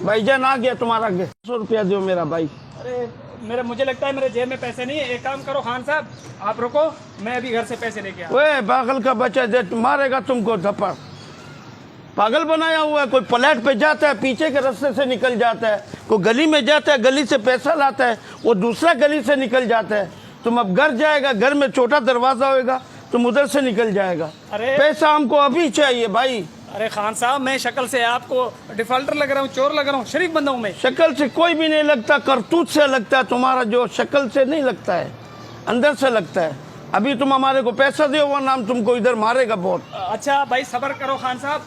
भाईजान आ गया तुम्हारा 100 रुपया दो मेरा भाई। अरे मुझे लगता है मेरे जेब में पैसे नहीं है। एक काम करो खान साहब, आप रुको, मैं अभी घर से पैसे लेके आता हूं। ओए पागल का बच्चा दे मारेगा तुमको थप्पड़। पागल बनाया हुआ है। कोई प्लेट पे जाता है पीछे के रास्ते से निकल जाता है, कोई गली में जाता है गली से पैसा लाता है, वो दूसरा गली से निकल जाता है। तुम अब घर जाएगा, घर में छोटा दरवाजा होगा, तुम उधर से निकल जाएगा। अरे पैसा हमको अभी चाहिए भाई। अरे खान साहब, मैं शक्ल से आपको डिफॉल्टर लग रहा हूँ, चोर लग रहा हूँ, शरीफ बंदा हूँ मैं। शक्ल से कोई भी नहीं लगता, करतूत से लगता है तुम्हारा। जो शक्ल से नहीं लगता है, अंदर से लगता है। अभी तुम हमारे को पैसा दो वरना हम तुमको इधर मारेगा बहुत। अच्छा भाई सब्र करो खान साहब,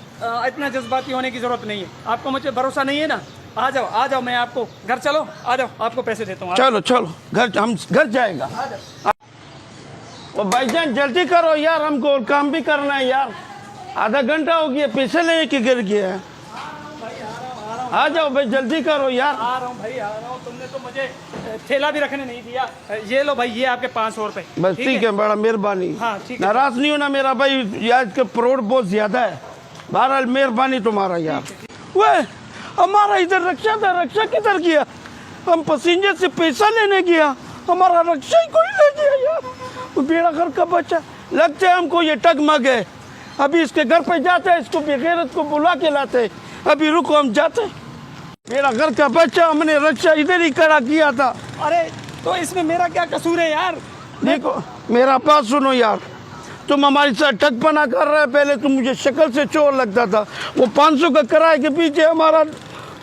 इतना जज्बाती होने की जरूरत नहीं है। आपको मुझे भरोसा नहीं है ना, आ जाओ, मैं आपको घर चलो, आ जाओ, आपको पैसे देता हूँ। चलो चलो घर, हम घर जाएगा। भाईजान जल्दी करो यार, हमको काम भी करना है यार। आधा घंटा हो गया, पैसे लेने के गिर गया है। आ जाओ भाई जल्दी करो यार। आ रहा हूँ भाई, आ रहा हूँ। तुमने तो मुझे ठेला भी रखने नहीं दिया। ये लो भाई, ये आपके 500 रुपए। बस ठीक है, बड़ा मेहरबानी। हाँ ठीक है। नाराज नहीं होना मेरा भाई, यार के प्रोड बहुत ज्यादा है। बहरहाल मेहरबानी तुम्हारा यार। वह हमारा इधर रक्षा था, रक्षा किधर गया? हम पैसेंजर से पैसा लेने गया, हमारा रक्षा ही कोई ले गया यार। वो बेड़ा घर का बच्चा लगता है हमको ये टगमग है। अभी इसके घर पे जाते हैं, इसको बेगैरत को बुला के लाते। अभी रुको हम जाते। मेरा घर का बच्चा, हमने रक्षा इधर ही खड़ा किया था। अरे तो इसमें मेरा क्या कसूर है यार? देखो मेरा बात सुनो यार, तुम हमारे साथ ठगपना कर रहे हैं। पहले तुम मुझे शक्ल से चोर लगता था, वो 500 का किराए के पीछे हमारा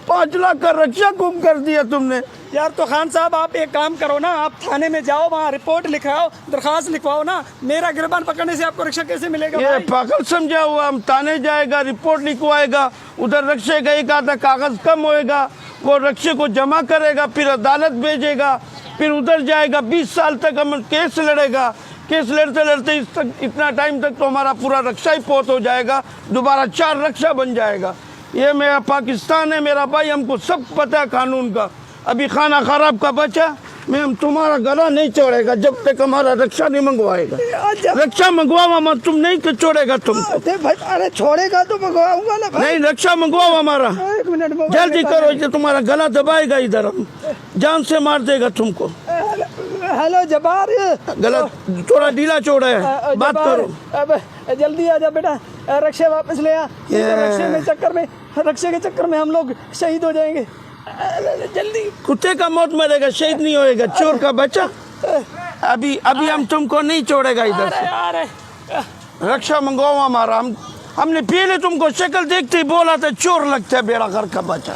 5 लाख का रक्षा गुम कर दिया तुमने यार। तो खान साहब आप एक काम करो ना, आप थाने में जाओ, वहाँ रिपोर्ट लिखाओ, दरखास्त लिखवाओ ना। मेरा गिरबान पकड़ने से आपको रिक्शा कैसे मिलेगा? ये पागल समझा हुआ। हम थाने जाएगा, रिपोर्ट लिखवाएगा, उधर रक्षे का एक आधा कागज कम होएगा, वो रक्षे को जमा करेगा, फिर अदालत भेजेगा, फिर उधर जाएगा। 20 साल तक हम केस लड़ेगा। केस लड़ते लड़ते इतना टाइम तक तो हमारा पूरा रक्षा ही पोत हो जाएगा, दोबारा 4 रक्षा बन जाएगा। ये मेरा पाकिस्तान है मेरा भाई, हमको सब पता है कानून का। अभी खाना खराब का बचा, मैं हम तुम्हारा गला नहीं छोड़ेगा जब तक हमारा रक्षा नहीं मंगवाएगा। रक्षा मंगवावा मत, तुम नहीं तो छोड़ेगा तुमको। अरे छोड़ेगा तो मंगवाऊंगा ना भाई। नहीं रक्षा मंगवाओ हमारा, 1 मिनट जल्दी करो, ये तुम्हारा गला दबाएगा इधर, हम जान से मार देगा तुमको। हेलो जबार, गला थोड़ा ढीला छोड़ा है, बात करो। अब जल्दी आ जा बेटा, रक्षा वापस ले आ। रक्षे के चक्कर में हम लोग शहीद हो जाएंगे। जल्दी। कुत्ते का मौत मरेगा, शहीद नहीं होएगा, चोर का बच्चा। अभी हम तुमको नहीं छोड़ेगा इधर से। रक्षा मंगवाओ हमारा। हमने पहले तुमको शक्ल देखते ही बोला था चोर लगता है बेड़ा घर का बच्चा।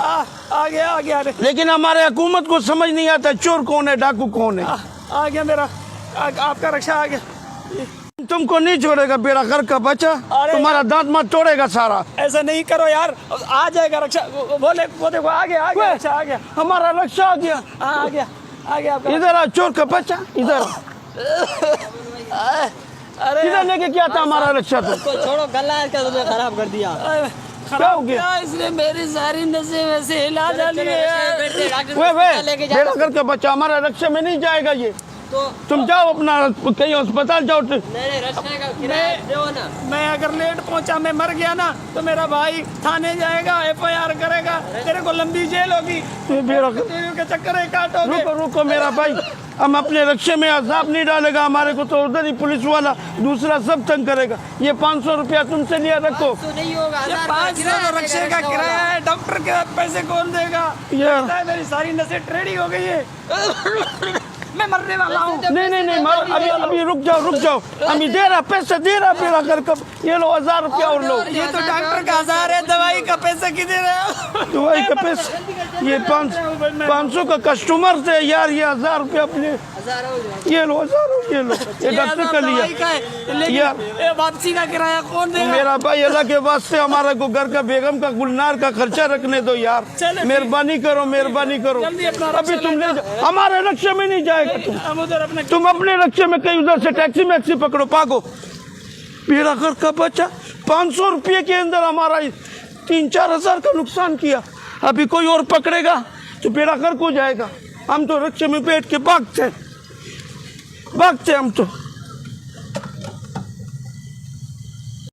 आ गया। लेकिन हमारे हुकूमत को समझ नहीं आता चोर कौन है, डाकू कौन है। आ गया मेरा, आपका रक्षा आ गया। तुमको नहीं छोड़ेगा बेड़ा घर का बच्चा, तुम्हारा दांत मत तोड़ेगा सारा। ऐसा नहीं करो यार, आ जाएगा रक्षा। वो देखो आ गया रक्षा, आ गया हमारा रक्षा आ गया। आ गया आपका। इधर आ चोर का बच्चा, इधर। अरे इधर लेके क्या था हमारा रक्षा? तो छोड़ो, गला क्या तुमने खराब कर दिया। क्या हो गया? इसने मेरी सारी नसें वैसे हिला डाली है। बेड़ा घर का बच्चा हमारा रक्षा में नहीं जाएगा ये। तो तुम जाओ अपना कहीं अस्पताल जाओ। नहीं, रक्षा का किराया दो ना। मैं अगर लेट पहुंचा, मैं मर गया ना, तो मेरा भाई थाने जाएगा, FIR करेगा, तेरे को लंबी जेल होगी। के चक्कर में काटोगे। रुको मेरा भाई, हम अपने रक्षे में अजाब नहीं डालेगा, हमारे को तो उधर ही पुलिस वाला दूसरा सब तंग करेगा। ये 500 रुपया तुमसे लिया रखो। तो नहीं होगा, 500 तो रक्षे का किराया है, डॉक्टर के पैसे कौन देगा? मेरी सारी नसें टेढ़ी हो गई है, मैं मरने वाला हूँ। नहीं, अभी रुक जाओ। हम दे रहा पैसा, दे रहा बेड़ा घर का। ये लो 1000 रुपया और लो। ये तो डॉक्टर का 1000 है, दवाई का पैसा किधर है? दवाई का पैसा ये 500 का कस्टमर से यार, ये 1000 रुपया अपने। ये लो 1000, ये लो, ये डॉक्टर का लिया यार। वापसी का किराया कौन देगा? मेरा भाई अल्लाह के वास्ते हमारा को घर का, बेगम का, गुलनार का खर्चा रखने दो यार। मेहरबानी करो। अभी तुम ले जाओ, हमारे रक्षे में नहीं जाएगा। तुम अपने रक्षे में कहीं उधर से टैक्सी पकड़ो, भागो। बेड़ा घर का बच्चा 500 रुपये के अंदर हमारा 3-4 हजार का नुकसान किया। अभी कोई और पकड़ेगा तो बेड़ा घर को जाएगा। हम तो रक्षे में बैठ के भागते हम तो।